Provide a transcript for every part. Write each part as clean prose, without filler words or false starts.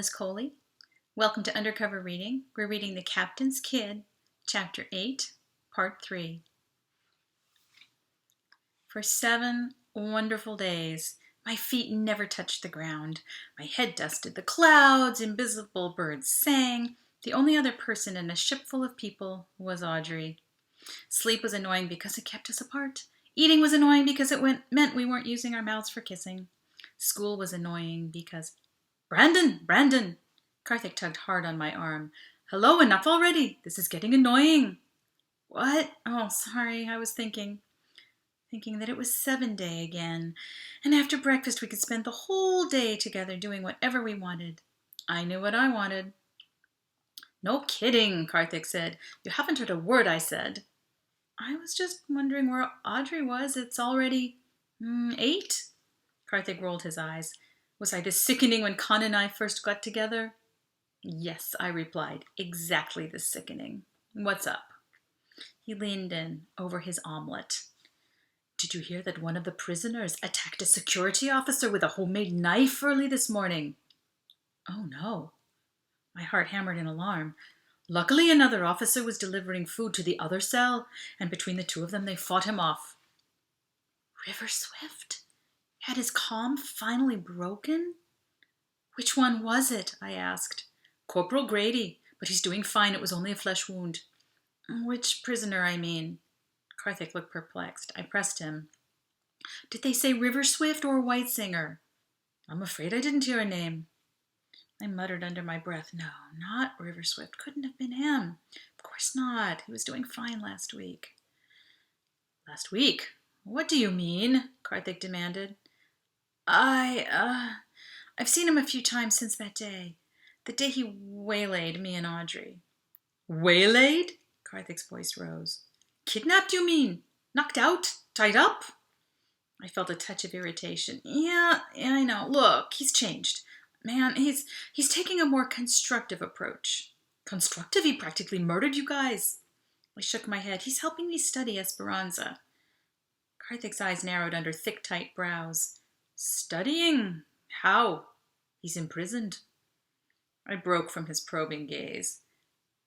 Liz Coley. Welcome to Undercover Reading. We're reading The Captain's Kid, Chapter 8, Part 3. For 7 wonderful days, my feet never touched the ground. My head dusted the clouds, invisible birds sang. The only other person in a ship full of people was Audrey. Sleep was annoying because it kept us apart. Eating was annoying because it meant we weren't using our mouths for kissing. School was annoying because... Brandon! Karthik tugged hard on my arm. Hello, enough already. This is getting annoying. What? Oh, sorry, I was thinking that it was 7 day again, and after breakfast we could spend the whole day together doing whatever we wanted. I knew what I wanted. No kidding, Karthik said. You haven't heard a word I said. I was just wondering where Audrey was. It's already 8? Karthik rolled his eyes. Was I this sickening when Con and I first got together? Yes, I replied. Exactly this sickening. What's up? He leaned in over his omelet. Did you hear that one of the prisoners attacked a security officer with a homemade knife early this morning? Oh, no. My heart hammered in alarm. Luckily, another officer was delivering food to the other cell, and between the two of them, they fought him off. River Swift? Had his calm finally broken? Which one was it? I asked. Corporal Grady, but he's doing fine. It was only a flesh wound. Which prisoner, I mean? Karthik looked perplexed. I pressed him. Did they say River Swift or White Singer? I'm afraid I didn't hear a name. I muttered under my breath. No, not River Swift. Couldn't have been him. Of course not. He was doing fine last week. Last week? What do you mean? Karthik demanded. I've seen him a few times since that day. The day he waylaid me and Audrey. Waylaid? Karthik's voice rose. Kidnapped, you mean? Knocked out? Tied up? I felt a touch of irritation. Yeah, I know. Look, he's changed. Man, he's taking a more constructive approach. Constructive? He practically murdered you guys. I shook my head. He's helping me study Esperanza. Karthik's eyes narrowed under thick, tight brows. Studying? How? He's imprisoned. I broke from his probing gaze.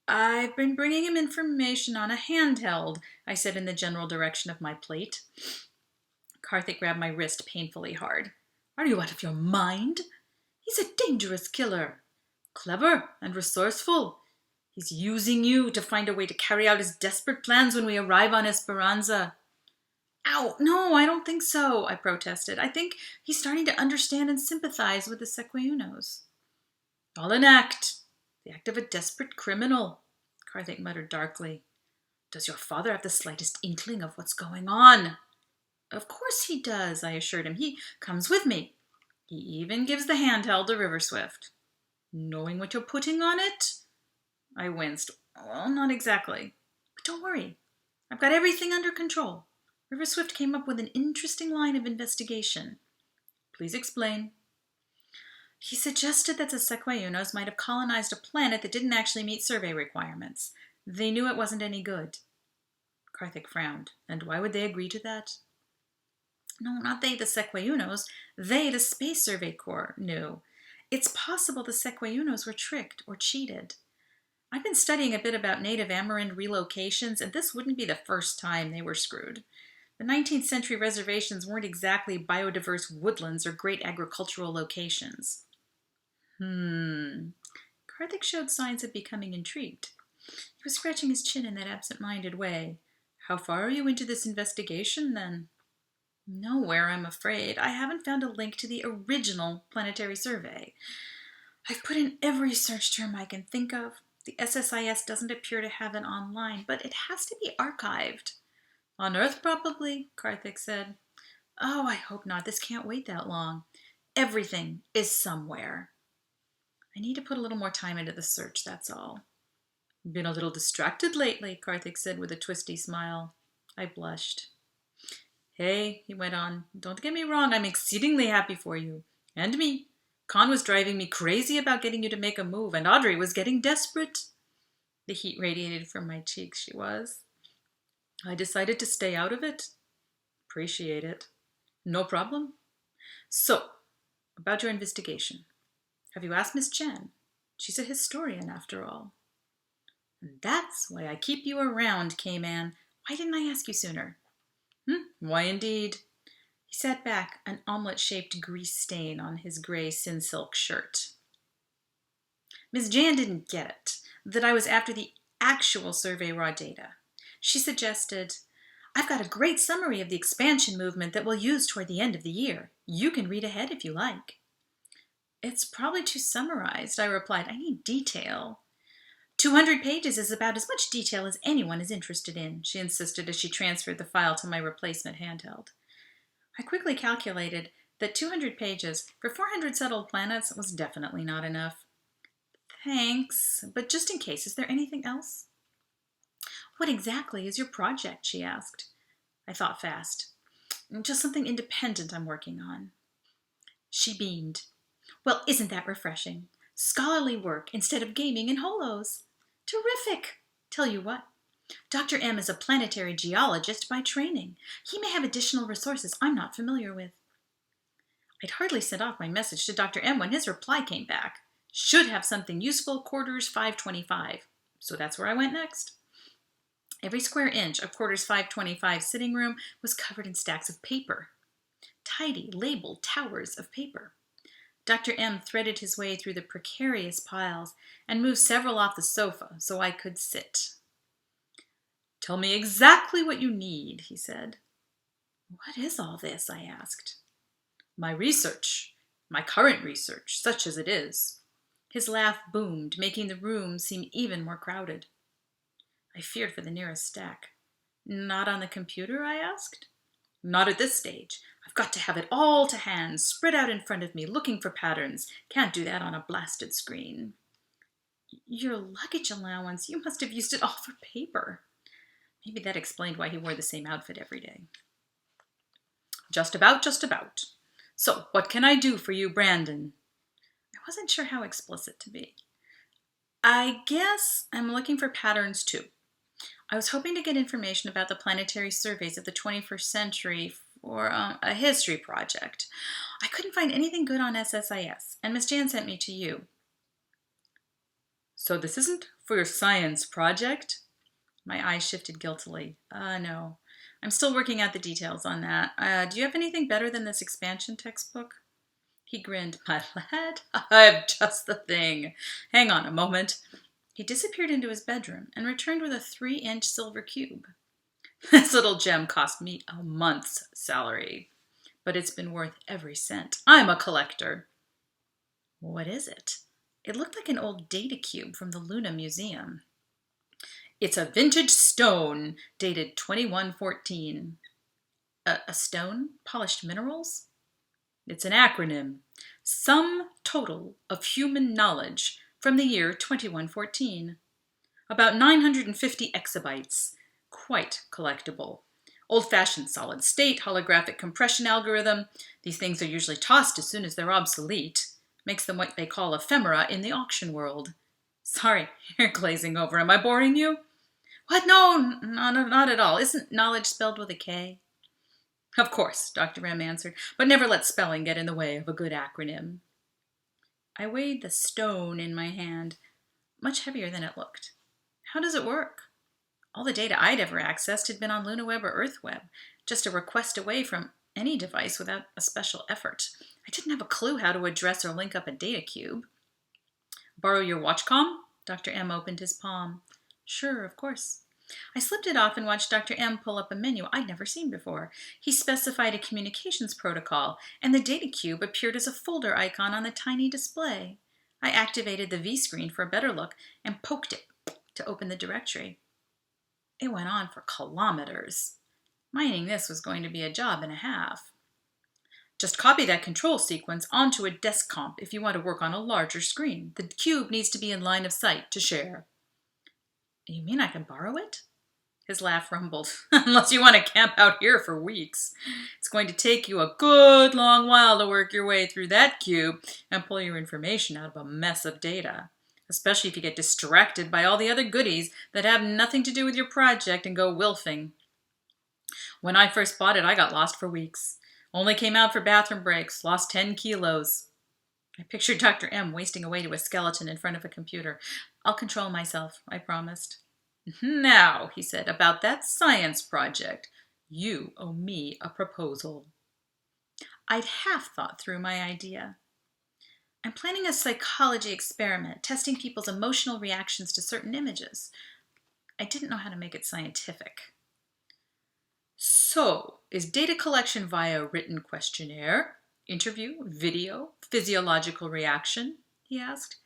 I've been bringing him information on a handheld, I said in the general direction of my plate. Karthik grabbed my wrist painfully hard. Are you out of your mind? He's a dangerous killer. Clever and resourceful. He's using you to find a way to carry out his desperate plans when we arrive on Esperanza. Ow, no, I don't think so, I protested. I think he's starting to understand and sympathize with the Sequuinos. All an act. The act of a desperate criminal, Karthik muttered darkly. Does your father have the slightest inkling of what's going on? Of course he does, I assured him. He comes with me. He even gives the handheld to River Swift. Knowing what you're putting on it? I winced. Well, not exactly. But don't worry. I've got everything under control. River Swift came up with an interesting line of investigation. Please explain. He suggested that the Sequuinos might have colonized a planet that didn't actually meet survey requirements. They knew it wasn't any good. Karthik frowned. And why would they agree to that? No, not they, the Sequuinos. They, the Space Survey Corps, knew. It's possible the Sequuinos were tricked or cheated. I've been studying a bit about native Amerind relocations, and this wouldn't be the first time they were screwed. The 19th century reservations weren't exactly biodiverse woodlands or great agricultural locations. Karthik showed signs of becoming intrigued. He was scratching his chin in that absent-minded way. How far are you into this investigation, then? Nowhere, I'm afraid. I haven't found a link to the original planetary survey. I've put in every search term I can think of. The SSIS doesn't appear to have it online, but it has to be archived. On Earth, probably, Karthik said. Oh, I hope not. This can't wait that long. Everything is somewhere. I need to put a little more time into the search, that's all. Been a little distracted lately, Karthik said with a twisty smile. I blushed. Hey, he went on, don't get me wrong, I'm exceedingly happy for you. And me. Con was driving me crazy about getting you to make a move, and Audrey was getting desperate. The heat radiated from my cheeks, she was. I decided to stay out of it. Appreciate it. No problem. So, about your investigation. Have you asked Miss Chen? She's a historian, after all. And that's why I keep you around, K-Man. Why didn't I ask you sooner? Why indeed? He sat back, an omelet-shaped grease stain on his gray sin-silk shirt. Miss Jan didn't get it, that I was after the actual survey raw data. She suggested, I've got a great summary of the expansion movement that we'll use toward the end of the year. You can read ahead if you like. It's probably too summarized, I replied. I need detail. 200 pages is about as much detail as anyone is interested in, she insisted as she transferred the file to my replacement handheld. I quickly calculated that 200 pages for 400 settled planets was definitely not enough. Thanks, but just in case, is there anything else? What exactly is your project, she asked. I thought fast. Just something independent I'm working on. She beamed. Well, isn't that refreshing? Scholarly work instead of gaming in holos. Terrific! Tell you what, Dr. M is a planetary geologist by training. He may have additional resources I'm not familiar with. I'd hardly sent off my message to Dr. M when his reply came back. Should have something useful, quarters 525. So that's where I went next. Every square inch of quarters 525 sitting room was covered in stacks of paper. Tidy, labeled towers of paper. Dr. M threaded his way through the precarious piles and moved several off the sofa so I could sit. Tell me exactly what you need, he said. What is all this? I asked. My research. My current research, such as it is. His laugh boomed, making the room seem even more crowded. I feared for the nearest stack. Not on the computer? I asked. Not at this stage. I've got to have it all to hand, spread out in front of me, looking for patterns. Can't do that on a blasted screen. Your luggage allowance, you must have used it all for paper. Maybe that explained why he wore the same outfit every day. Just about, just about. So, what can I do for you, Brandon? I wasn't sure how explicit to be. I guess I'm looking for patterns too. I was hoping to get information about the planetary surveys of the 21st century for a history project. I couldn't find anything good on SSIS, and Miss Jan sent me to you. So this isn't for your science project? My eyes shifted guiltily. No. I'm still working out the details on that. Do you have anything better than this expansion textbook? He grinned. My lad, I have just the thing. Hang on a moment. He disappeared into his bedroom and returned with a 3-inch silver cube. This little gem cost me a month's salary, but it's been worth every cent. I'm a collector. What is it? It looked like an old data cube from the Luna Museum. It's a vintage stone dated 2114. A stone? Polished minerals? It's an acronym. Sum total of human knowledge from the year 2114. About 950 exabytes. Quite collectible. Old-fashioned solid state, holographic compression algorithm. These things are usually tossed as soon as they're obsolete. Makes them what they call ephemera in the auction world. Sorry, you're glazing over. Am I boring you? What? No, not at all. Isn't knowledge spelled with a K? Of course, Dr. M answered, but never let spelling get in the way of a good acronym. I weighed the stone in my hand, much heavier than it looked. How does it work? All the data I'd ever accessed had been on LunaWeb or EarthWeb, just a request away from any device without a special effort. I didn't have a clue how to address or link up a data cube. Borrow your watchcom? Dr. M opened his palm. Sure, of course. I slipped it off and watched Dr. M pull up a menu I'd never seen before. He specified a communications protocol, and the data cube appeared as a folder icon on the tiny display. I activated the V-screen for a better look and poked it to open the directory. It went on for kilometers. Mining this was going to be a job and a half. Just copy that control sequence onto a desk comp if you want to work on a larger screen. The cube needs to be in line of sight to share. You mean I can borrow it? His laugh rumbled. Unless you want to camp out here for weeks. It's going to take you a good long while to work your way through that cube and pull your information out of a mess of data. Especially if you get distracted by all the other goodies that have nothing to do with your project and go wilfing. When I first bought it, I got lost for weeks. Only came out for bathroom breaks. Lost 10 kilos. I pictured Dr. M wasting away to a skeleton in front of a computer. I'll control myself, I promised. Now, he said, about that science project. You owe me a proposal. I'd half thought through my idea. I'm planning a psychology experiment, testing people's emotional reactions to certain images. I didn't know how to make it scientific. So, is data collection via written questionnaire, interview, video, physiological reaction? He asked.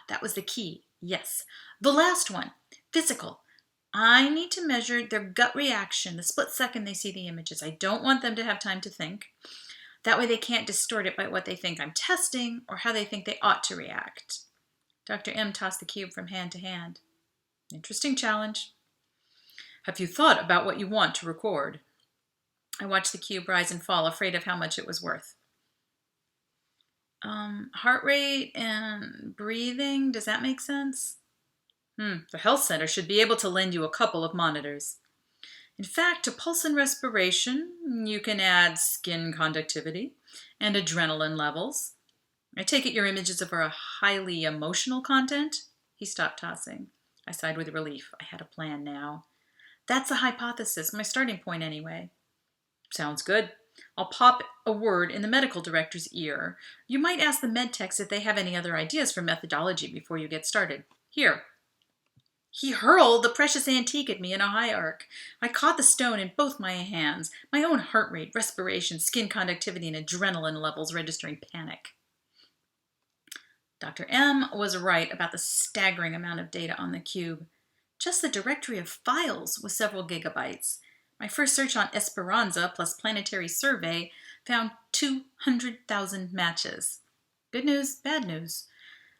That was the key. Yes. The last one, physical. I need to measure their gut reaction the split second they see the images. I don't want them to have time to think. That way they can't distort it by what they think I'm testing or how they think they ought to react. Dr. M tossed the cube from hand to hand. Interesting challenge. Have you thought about what you want to record? I watched the cube rise and fall, afraid of how much it was worth. Heart rate and breathing, does that make sense? The health center should be able to lend you a couple of monitors. In fact, to pulse and respiration, you can add skin conductivity and adrenaline levels. I take it your images are a highly emotional content? He stopped tossing. I sighed with relief. I had a plan now. That's a hypothesis, my starting point anyway. Sounds good. I'll pop a word in the medical director's ear. You might ask the med techs if they have any other ideas for methodology before you get started. Here. He hurled the precious antique at me in a high arc. I caught the stone in both my hands, my own heart rate, respiration, skin conductivity, and adrenaline levels registering panic. Dr. M was right about the staggering amount of data on the cube. Just the directory of files was several gigabytes. My first search on Esperanza plus Planetary Survey found 200,000 matches. Good news, bad news.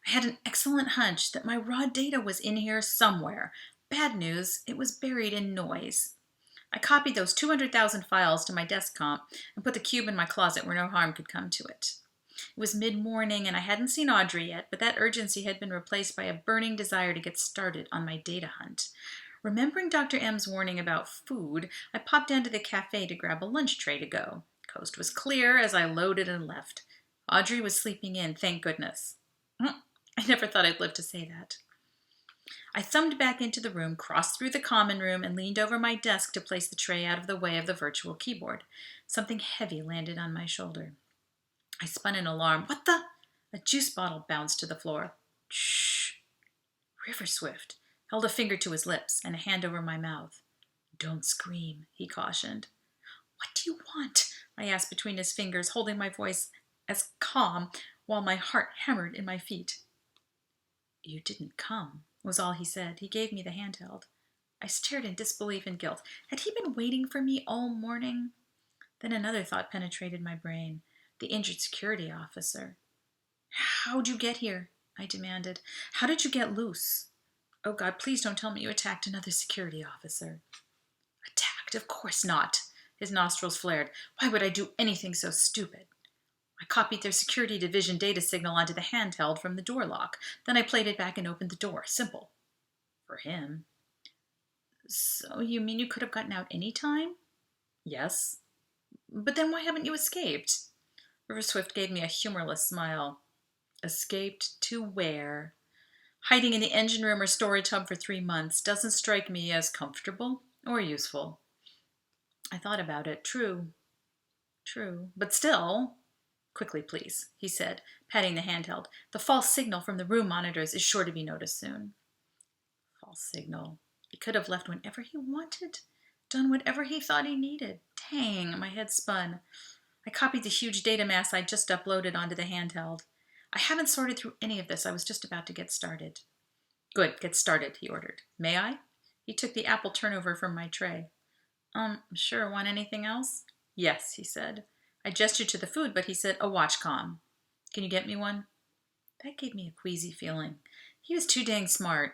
I had an excellent hunch that my raw data was in here somewhere. Bad news, it was buried in noise. I copied those 200,000 files to my desktop and put the cube in my closet where no harm could come to it. It was mid-morning and I hadn't seen Audrey yet, but that urgency had been replaced by a burning desire to get started on my data hunt. Remembering Dr. M's warning about food, I popped down to the cafe to grab a lunch tray to go. Coast was clear as I loaded and left. Audrey was sleeping in, thank goodness. I never thought I'd live to say that. I thumbed back into the room, crossed through the common room, and leaned over my desk to place the tray out of the way of the virtual keyboard. Something heavy landed on my shoulder. I spun in alarm. What the? A juice bottle bounced to the floor. Shh. River Swift held a finger to his lips and a hand over my mouth. Don't scream, he cautioned. What do you want? I asked between his fingers, holding my voice as calm while my heart hammered in my feet. You didn't come, was all he said. He gave me the handheld. I stared in disbelief and guilt. Had he been waiting for me all morning? Then another thought penetrated my brain. The injured security officer. How'd you get here? I demanded. How did you get loose? Oh, God, please don't tell me you attacked another security officer. Attacked? Of course not. His nostrils flared. Why would I do anything so stupid? I copied their security division data signal onto the handheld from the door lock. Then I played it back and opened the door. Simple. For him. So you mean you could have gotten out any time? Yes. But then why haven't you escaped? River Swift gave me a humorless smile. Escaped to where? Hiding in the engine room or storage hub for 3 months doesn't strike me as comfortable or useful. I thought about it. True. But still... Quickly, please, he said, patting the handheld. The false signal from the room monitors is sure to be noticed soon. False signal. He could have left whenever he wanted, done whatever he thought he needed. Dang, my head spun. I copied the huge data mass I'd just uploaded onto the handheld. I haven't sorted through any of this. I was just about to get started. Good, get started, he ordered. May I? He took the apple turnover from my tray. Sure, want anything else? Yes, he said. I gestured to the food, but he said, a Watchcom. Can you get me one? That gave me a queasy feeling. He was too dang smart.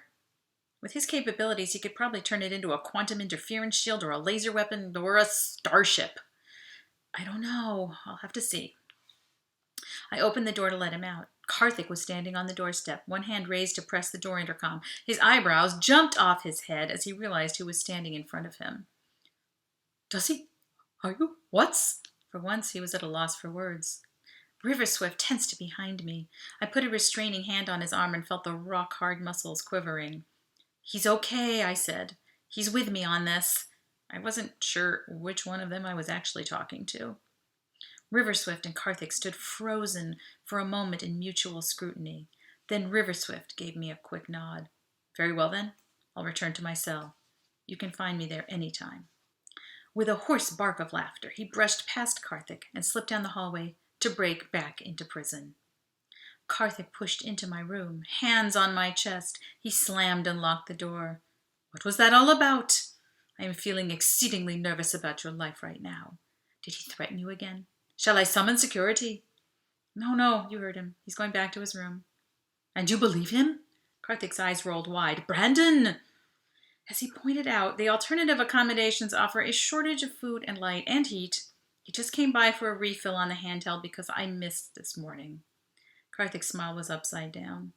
With his capabilities, he could probably turn it into a quantum interference shield or a laser weapon or a starship. I don't know. I'll have to see. I opened the door to let him out. Karthik was standing on the doorstep, one hand raised to press the door intercom. His eyebrows jumped off his head as he realized who was standing in front of him. Does he? Are you? What's? For once, he was at a loss for words. River Swift tensed behind me. I put a restraining hand on his arm and felt the rock-hard muscles quivering. He's okay, I said. He's with me on this. I wasn't sure which one of them I was actually talking to. River Swift and Karthik stood frozen for a moment in mutual scrutiny. Then River Swift gave me a quick nod. Very well then, I'll return to my cell. You can find me there any time. With a hoarse bark of laughter, he brushed past Karthik and slipped down the hallway to break back into prison. Karthik pushed into my room, hands on my chest. He slammed and locked the door. What was that all about? I am feeling exceedingly nervous about your life right now. Did he threaten you again? Shall I summon security? No, you heard him. He's going back to his room. And you believe him? Karthik's eyes rolled wide. Brandon! As he pointed out, the alternative accommodations offer a shortage of food and light and heat. He just came by for a refill on the handheld because I missed this morning. Karthik's smile was upside down.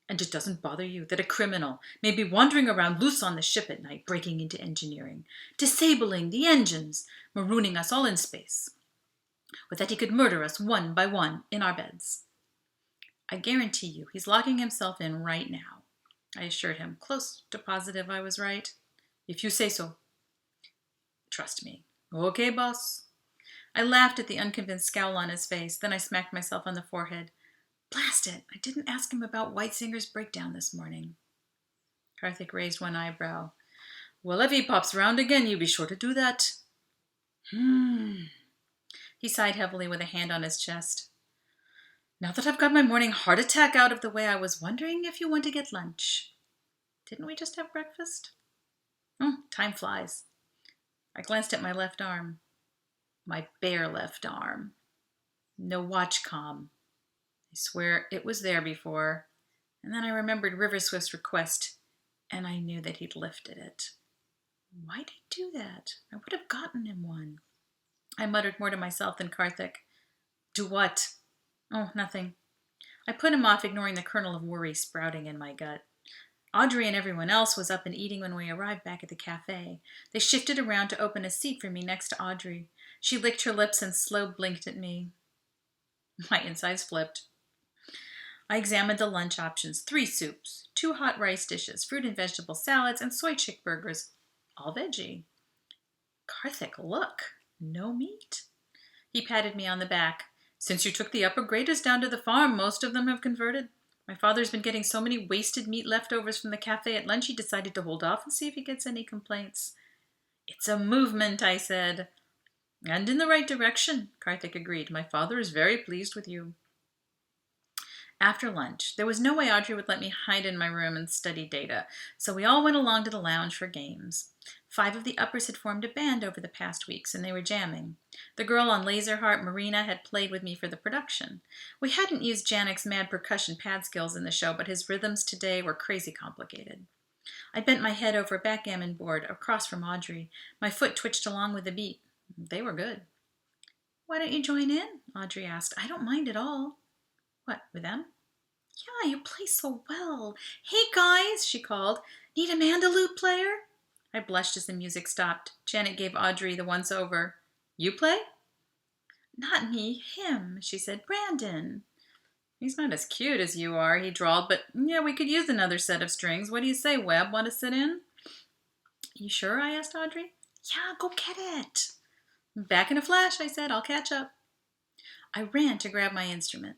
And it doesn't bother you that a criminal may be wandering around loose on the ship at night, breaking into engineering, disabling the engines, marooning us all in space, or that he could murder us one by one in our beds? I guarantee you he's locking himself in right now, I assured him, close to positive I was right. If you say so. Trust me. Okay, boss. I laughed at the unconvinced scowl on his face. Then I smacked myself on the forehead. Blast it! I didn't ask him about Whitesinger's breakdown this morning. Karthik raised one eyebrow. Well, if he pops around again, you be sure to do that. He sighed heavily with a hand on his chest. Now that I've got my morning heart attack out of the way, I was wondering if you want to get lunch. Didn't we just have breakfast? Time flies. I glanced at my left arm. My bare left arm. No watch comm. I swear it was there before. And then I remembered River Swift's request, and I knew that he'd lifted it. Why'd he do that? I would have gotten him one. I muttered more to myself than Karthik. Do what? Oh, nothing. I put him off, ignoring the kernel of worry sprouting in my gut. Audrey and everyone else was up and eating when we arrived back at the cafe. They shifted around to open a seat for me next to Audrey. She licked her lips and slow blinked at me. My insides flipped. I examined the lunch options. 3 soups, 2 hot rice dishes, fruit and vegetable salads, and soy chick burgers. All veggie. Karthik, look. No meat. He patted me on the back. Since you took the upper graders down to the farm, most of them have converted. My father's been getting so many wasted meat leftovers from the cafe at lunch, he decided to hold off and see if he gets any complaints. It's a movement, I said. And in the right direction, Karthik agreed. My father is very pleased with you. After lunch, there was no way Audrey would let me hide in my room and study data, so we all went along to the lounge for games. 5 of the uppers had formed a band over the past weeks, and they were jamming. The girl on Laserheart, Marina, had played with me for the production. We hadn't used Janek's mad percussion pad skills in the show, but his rhythms today were crazy complicated. I bent my head over a backgammon board across from Audrey. My foot twitched along with the beat. They were good. Why don't you join in? Audrey asked. I don't mind at all. What, with them? Yeah, you play so well. Hey, guys, she called. Need a mandolute player? I blushed as the music stopped. Janet gave Audrey the once-over. You play? Not me, him, she said. Brandon. He's not as cute as you are, he drawled, but yeah, we could use another set of strings. What do you say, Webb? Want to sit in? You sure? I asked Audrey. Yeah, go get it. Back in a flash, I said. I'll catch up. I ran to grab my instrument.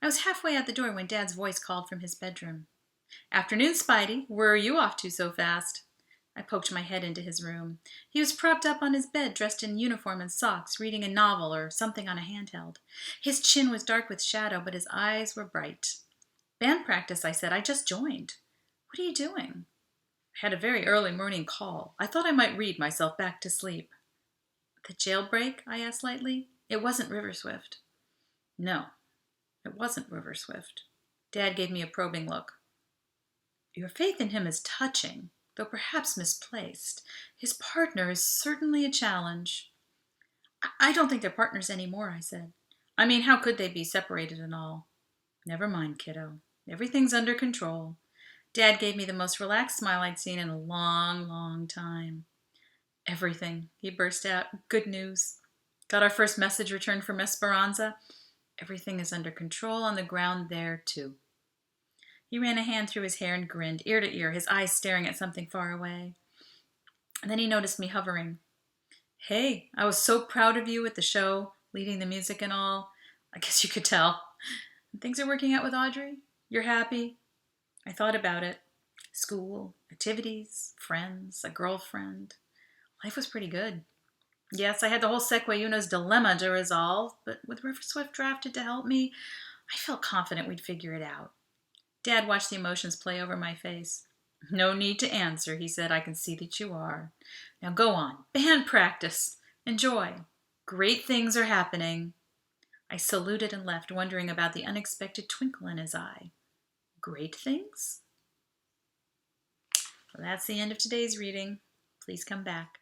I was halfway out the door when Dad's voice called from his bedroom. Afternoon, Spidey. Where are you off to so fast? I poked my head into his room. He was propped up on his bed, dressed in uniform and socks, reading a novel or something on a handheld. His chin was dark with shadow, but his eyes were bright. Band practice, I said. I just joined. What are you doing? I had a very early morning call. I thought I might read myself back to sleep. The jailbreak? I asked lightly. It wasn't River Swift. No, it wasn't River Swift. Dad gave me a probing look. Your faith in him is touching, though perhaps misplaced. His partner is certainly a challenge. I don't think they're partners anymore, I said. I mean, how could they be separated and all? Never mind, kiddo. Everything's under control. Dad gave me the most relaxed smile I'd seen in a long, long time. Everything, he burst out. Good news. Got our first message returned from Esperanza. Everything is under control on the ground there, too. He ran a hand through his hair and grinned, ear to ear, his eyes staring at something far away. And then he noticed me hovering. Hey, I was so proud of you at the show, leading the music and all. I guess you could tell. And things are working out with Audrey? You're happy? I thought about it. School, activities, friends, a girlfriend. Life was pretty good. Yes, I had the whole Sequayuna's dilemma to resolve, but with River Swift drafted to help me, I felt confident we'd figure it out. Dad watched the emotions play over my face. No need to answer, he said. I can see that you are. Now go on. Band practice. Enjoy. Great things are happening. I saluted and left, wondering about the unexpected twinkle in his eye. Great things? Well, that's the end of today's reading. Please come back.